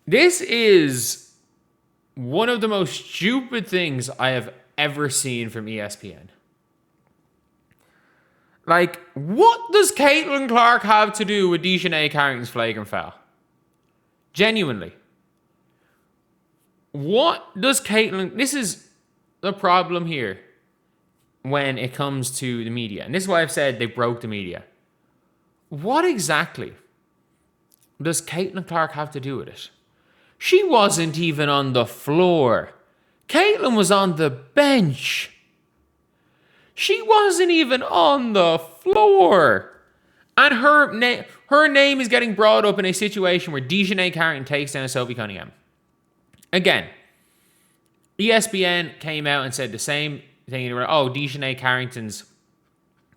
This is one of the most stupid things I have ever seen from ESPN. Like, what does Caitlin Clark have to do with Dijonai Carrington's flagrant foul? Genuinely. What does Caitlin... This is the problem here when it comes to the media. And this is why I've said they broke the media. What exactly does Caitlin Clark have to do with it? She wasn't even on the floor. Caitlin was on the bench. She wasn't even on the floor. And her name is getting brought up in a situation where Dijonai Carrington takes down Sophie Cunningham. Again, ESPN came out and said the same thing. Oh, Dijonai Carrington's,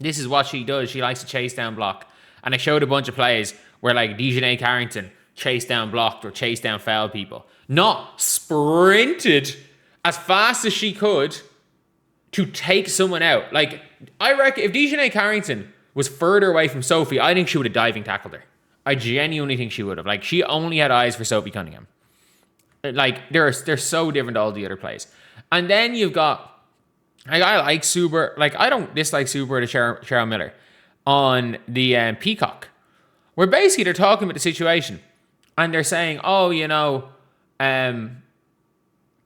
this is what she does. She likes to chase down block. And I showed a bunch of plays where like Dijonai Carrington chased down blocked or chased down fouled people. Not sprinted as fast as she could to take someone out. Like, I reckon if Dijonai Carrington was further away from Sophie, I think she would have diving tackled her. I genuinely think she would have. Like, she only had eyes for Sophie Cunningham. Like, they're so different to all the other plays. And then you've got, like, I like Super, like, I don't dislike Super to Cheryl Miller on the Peacock, where basically they're talking about the situation. And they're saying, oh, you know, the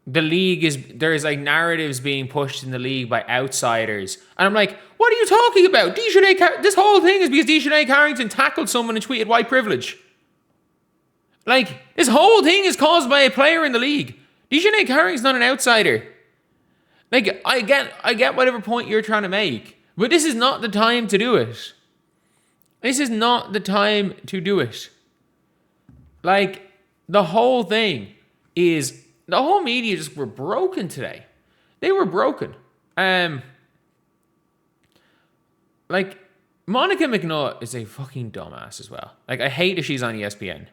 league there's like narratives being pushed in the league by outsiders. And I'm like, what are you talking about? This whole thing is because Dijonai Carrington tackled someone and tweeted white privilege. Like, this whole thing is caused by a player in the league. Dijonai Carrington's not an outsider. Like, I get whatever point you're trying to make, but this is not the time to do it. This is not the time to do it. Like, the whole thing is, the whole media just were broken today. They were broken. Like, Monica McNutt is a fucking dumbass as well. Like, I hate that she's on ESPN.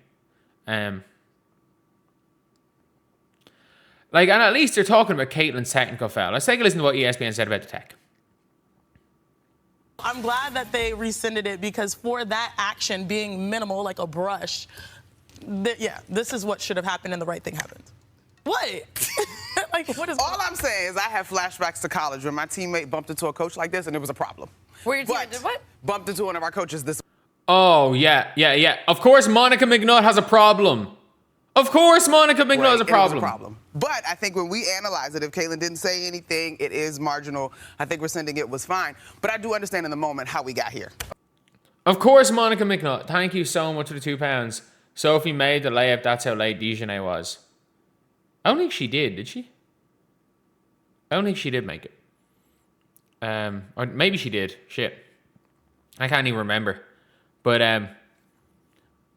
Like, and at least they're talking about Caitlin's technical foul. Let's take a listen to what ESPN said about the tech. I'm glad that they rescinded it because for that action being minimal, like a brush, this is what should have happened and the right thing happened. What? Like, what is... All I'm saying is I have flashbacks to college when my teammate bumped into a coach like this and it was a problem. Where your teammate did what? Bumped into one of our coaches this... Oh, yeah. Of course Monica McNutt has a problem. Of course Monica McNutt has a problem. But I think when we analyze it, if Caitlin didn't say anything, it is marginal. I think rescinding it was fine. But I do understand in the moment how we got here. Of course Monica McNutt. Thank you so much for the £2. Sophie made the layup. That's how late Dijonai was. I don't think she did she? I don't think she did make it. Or maybe she did. Shit. I can't even remember. But,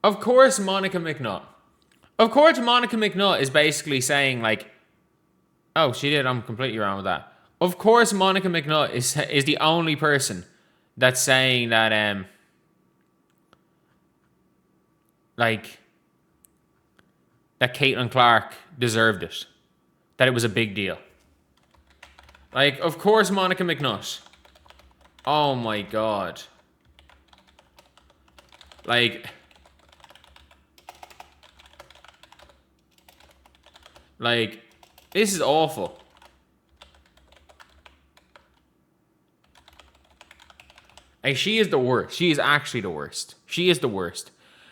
of course Monica McNutt. Of course Monica McNutt is basically saying, like, oh, she did. I'm completely wrong with that. Of course Monica McNutt is the only person that's saying that, like, that Caitlin Clark deserved it. That it was a big deal. Like, of course Monica McNutt. Oh my God. Like, this is awful. Like, she is the worst. She is actually the worst. She is the worst.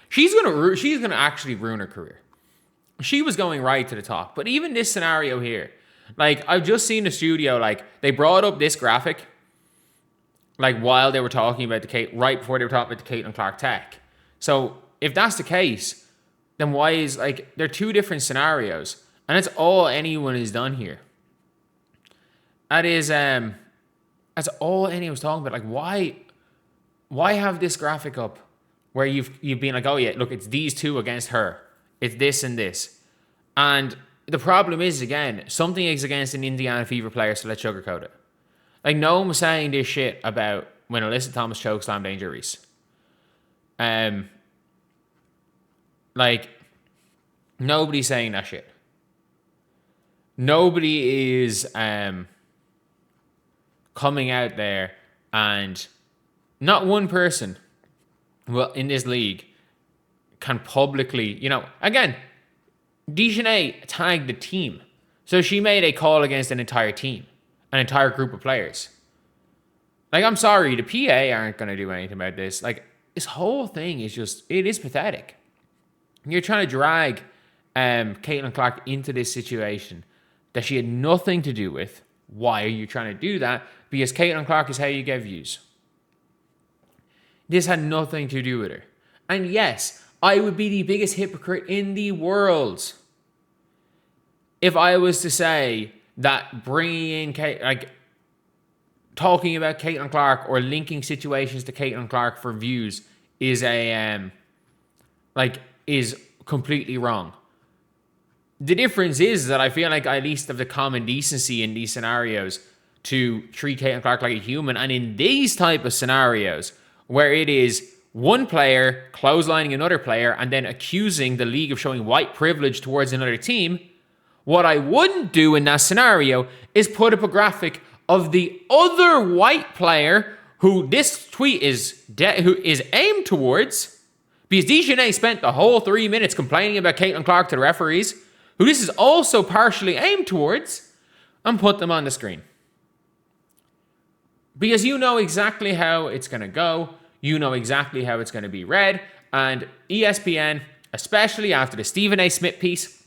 She's gonna actually ruin her career. She was going right to the top. But even this scenario here, like, I've just seen the studio, like, they brought up this graphic, like, while they were talking about right before they were talking about the Caitlin Clark tech. So, if that's the case, then why is, like, they're two different scenarios. And that's all anyone has done here. That's all anyone's talking about. Like, why have this graphic up where you've been like, oh yeah, look, it's these two against her. It's this and this. And the problem is, again, something is against an Indiana Fever player, so let's sugarcoat it. Like, no one was saying this shit about when Alyssa Thomas chokeslammed Angel Reese. Like, nobody's saying that shit. Nobody is coming out there, and not one person in this league can publicly, you know, again, Dijonai tagged the team. So she made a call against an entire team, an entire group of players. Like, I'm sorry, the PA aren't going to do anything about this. Like, this whole thing is just, it is pathetic. You're trying to drag Caitlin Clark into this situation that she had nothing to do with. Why are you trying to do that? Because Caitlin Clark is how you get views. This had nothing to do with her. And yes, I would be the biggest hypocrite in the world if I was to say that bringing in talking about Caitlin Clark or linking situations to Caitlin Clark for views is is completely wrong. The difference is that I feel like I at least have the common decency in these scenarios to treat Caitlin Clark like a human. And in these type of scenarios where it is one player clotheslining another player and then accusing the league of showing white privilege towards another team, what I wouldn't do in that scenario is put up a graphic of the other white player who this tweet who is aimed towards, because Dijonai spent the whole 3 minutes complaining about Caitlin Clark to the referees, who this is also partially aimed towards, and put them on the screen. Because you know exactly how it's going to go. You know exactly how it's going to be read. And ESPN, especially after the Stephen A. Smith piece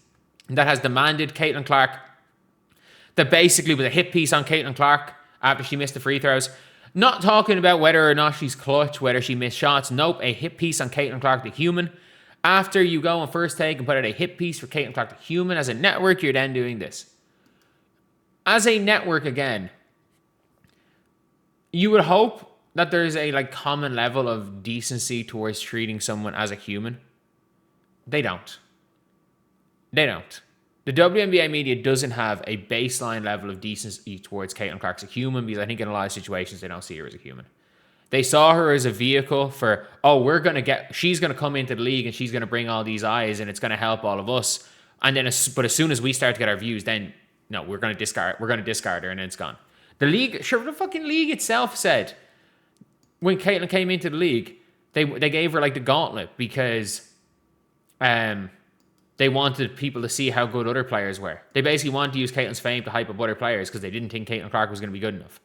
that has demanded Caitlin Clark, that basically was a hit piece on Caitlin Clark after she missed the free throws. Not talking about whether or not she's clutch, whether she missed shots. Nope, a hit piece on Caitlin Clark, the human. After you go on First Take and put out a hit piece for Caitlin Clark, the human, as a network, you're then doing this. As a network, again, you would hope that there's a common level of decency towards treating someone as a human. They don't. They don't. The WNBA media doesn't have a baseline level of decency towards Caitlin Clark as a human, because I think in a lot of situations they don't see her as a human. They saw her as a vehicle for, she's going to come into the league and she's going to bring all these eyes and it's going to help all of us. And then, but as soon as we start to get our views, then no, we're going to discard her and then it's gone. The fucking league itself said when Caitlin came into the league, they gave her the gauntlet because they wanted people to see how good other players were. They basically wanted to use Caitlin's fame to hype up other players because they didn't think Caitlin Clark was going to be good enough.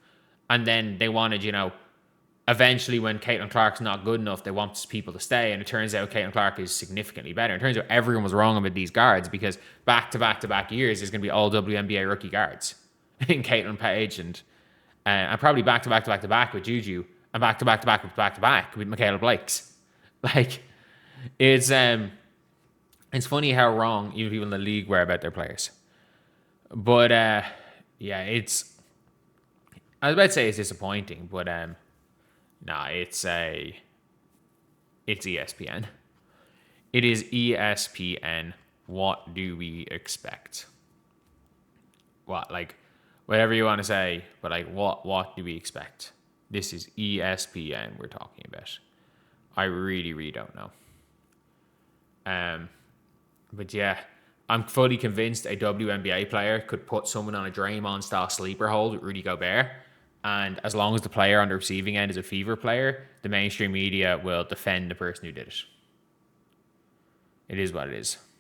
And then they wanted, eventually when Caitlin Clark's not good enough, they want people to stay. And it turns out Caitlin Clark is significantly better. It turns out everyone was wrong about these guards because back-to-back years, there's going to be all WNBA rookie guards in Caitlin, Paige, and probably back-to-back with Juju, and back-to-back with Michaela Blakes. It's funny how wrong even people in the league were about their players. But, I was about to say it's disappointing, but it's ESPN. It is ESPN. What do we expect? Whatever you want to say, but what do we expect? This is ESPN we're talking about. I really, really don't know. But yeah, I'm fully convinced a WNBA player could put someone on a Draymond-style sleeper hold with Rudy Gobert. And as long as the player on the receiving end is a Fever player, the mainstream media will defend the person who did it. It is what it is.